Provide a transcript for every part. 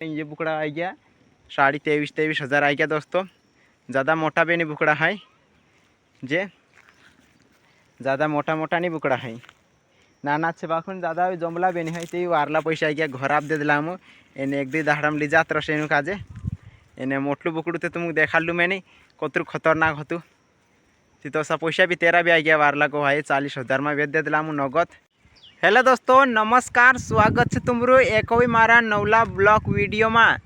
ये बुकड़ा आ गया 23,000 23,000 आ गया दोस्तों। ज़्यादा मोटा भी नहीं बुकड़ा है, जे ज़्यादा मोटा मोटा नहीं बुकड़ा है, नाना से बाखुन ज़्यादा जमला भी नहीं है। तो वारला पैसा आ गया घर आप दे दिलामु एने एक दी दाहड़म लिजात रसेनु काजे एने मोटलू बुकड़ू तो तुमको देखालू मैंने कतरू खतरनाक हतु। तो सा पैसा भी तेरा भी आ गया वारला को भाई 40,000 में बेच दे दिलामु नगद। हेलो दोस्तों नमस्कार, स्वागत है तुमरो एक मारा नवला ब्लॉग वीडियो में।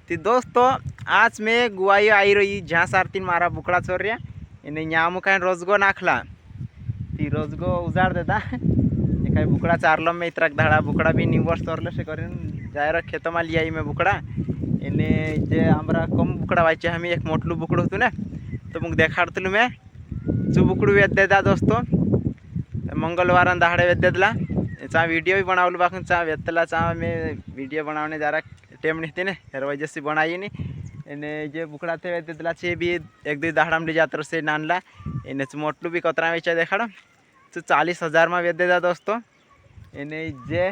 तो दोस्तों आज मैं गुआई आई रही जहाँ सारतीन मारा बुकड़ा छोड़ रहा इन्हें यहाँ कहीं रोजगो नाखला ती रोजगो उजाड़ देता कहीं बुकड़ा चारलम में इतरक धाड़ा बुकड़ा भी निवर्स तोरले से करें जाए खेत में लिया मैं बुकड़ा इन्हें जे हमारा कम बुकड़ा वाइचे हमें एक मोटलू बुकड़ होतु ना तो मुझे देखाड़तलू मैं चू बुकड़ू वेद देदा दोस्तों। मंगलवार दाहड़े वेद देला चा वीडियो भी बनावलू बाखुन चा वेतला चा मैं वीडियो बनाने जा रहा टेम नहीं थी हर वजह से बनाई नहीं इन्हें जे बुकड़ा थे वेद देला चे भी एक दो दाहड़म ली जातर से नानला इन्हें मोटलू भी कतरा बेचा देखाड़ा तो 40,000 में वेद देदा दोस्तों। इन्हें जे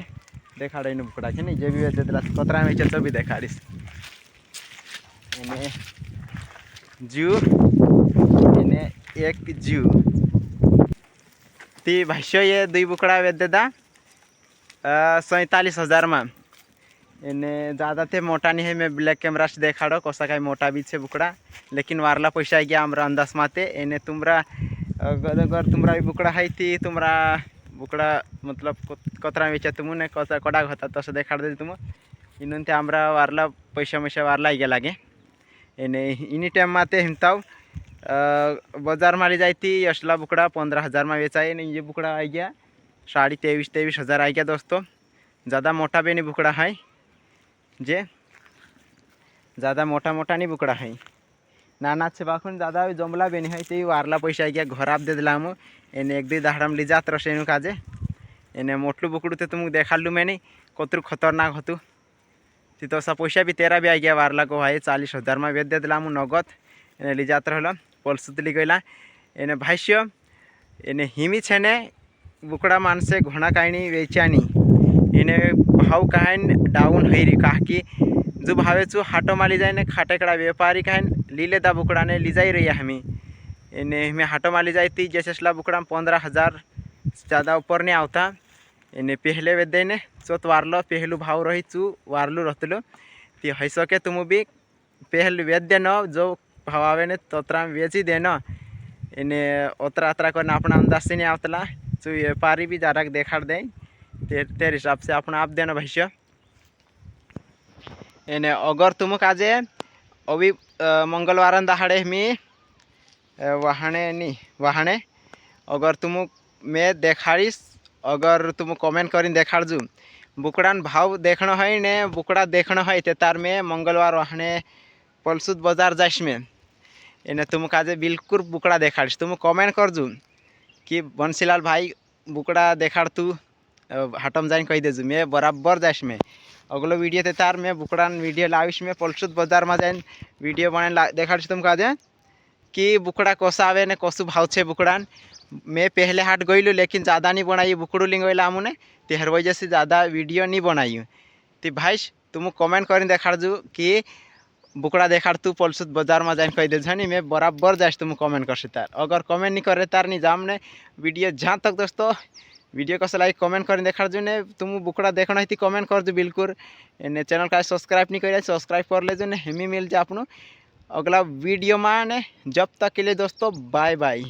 देखाड़ा इन बुकड़ा के नहीं जे भी वेद देला कतरा बेचा तो भी देखाड़ीस इन्हें जू इन्हें एक जू ती भाष्य ये दुई बुकड़ा वेद देदा 47,000 में इन्हें ज़्यादा थे मोटा नहीं है। मैं ब्लैक कैमरा से देखाड़ो कोसा का मोटा भी छे बुकड़ा लेकिन वारला पैसा आ गया हमारा अंदाज माते इन्हें तुमरा अगर तुमरा भी बुकड़ा है थी तुमरा बुकड़ा मतलब कतरा बेचा तुमने कसा कड़ा होता तो से देखाड़ दे तुम इन हमारा वारला पैसा मैसा वारला आ लगे इन्हें इन टाइम माते हिमताव बाजार मारी जाती असला बुकड़ा 15,000 में बेचाए नहीं। ये बुकड़ा आ गया 23,000 आ गया दोस्तों। ज़्यादा मोटा भी नहीं बुकड़ा है, जे ज़्यादा मोटा मोटा नहीं बुकड़ा है, नाना से बाखुन ज़्यादा जमला भी नहीं है। तो वारला पैसा आ गया घर आप दे दिलामु एने एक दी दाहड़म लिजात रसेनु काजे एने मोटलू बुकड़ू तो तुमको देखालू मैंने कतरू खतरनाक हतु। तो सा पैसा भी तेरा भी आ गया वारला को भाई 40,000 में बेच दे दिलामु नगद एने लिजात रहा पलसुतली गला एने भाष्य एने हिमी छेने बुकड़ा मानसे घोड़ा काहिनी वेचानी इन्हें भाव कहन डाउन हईरी कह कि जो भावे चु हाटो माली जाए खाटेकड़ा व्यापारी कहन लीले दा बुकड़ा ने ली जाई रही हमें इन्हें हमें हाटो माली जाती जैसे बुकड़ा 15,000 ज़्यादा ऊपर नहीं आता इन्हें पहले वे देने चोत वारलो पहलू भाव रही चू वारलू रहतलो ती हई सके तुम भी पहल वेद देनो जो भाव आवे ने तोतरा वेची देनो इन्हें उतरा अतरा करना अपना अंदाज से नहीं आवतला चू व्यापारी भी जरा देखाड़ दें तेरे हिसाब से अपना आप देना भैया इन्हें अगर तुम काजे अभी मंगलवार दाहड़े में वहाने नहीं वहाने अगर तुम मैं देखाड़ीस अगर तुम कमेंट करीन देखाड़जू बुकड़ान भाव देखना है ने बुकड़ा देखना है ते तार में मंगलवार वहाने पलसुद बाजार जाइस में इन्हें तुम काजे बिल्कुल बुकड़ा देखाड़ीस तुम कमेंट करजू कि बंसीलाल भाई बुकड़ा देखाड़ तू हाटम जाइन कही देजू मैं बराबर जाइस में अगलो वीडियो ते तार मैं बुकड़ान वीडियो लाविश में पलसुद बाजार में जाइन वीडियो बनाए देखाड़ीस तुम काजे कि बुकड़ा कोसा आवे ने कोसु भाव छे बुकड़ान मैं पहले हाट गईलू लेकिन ज़्यादा नहीं बनाई बुकड़ू लिंगला आमुने तो हर वजह से ज़्यादा वीडियो नहीं बनाई। तो भाई तुम कमेंट कर देखाड़जू कि बुकड़ा देखाड़ तू पलसुद बाजार में जाइन कही दे मैं बराबर जाइस तुम कमेंट कर तार अगर कमेंट नहीं करे तार नहीं जाम ने वीडियो जहाँ तक दोस्तों वीडियो को लाइक कमेंट कर देखाड़जू ने तुम बुकड़ा देखना है कमेंट करजू बिल्कुल ने चैनल का सब्सक्राइब नहीं कर सब्सक्राइब कर लेजो ने हमें मिल जाए अपन अगला वीडियो में ने जब तक के लिए दोस्तों बाय बाय।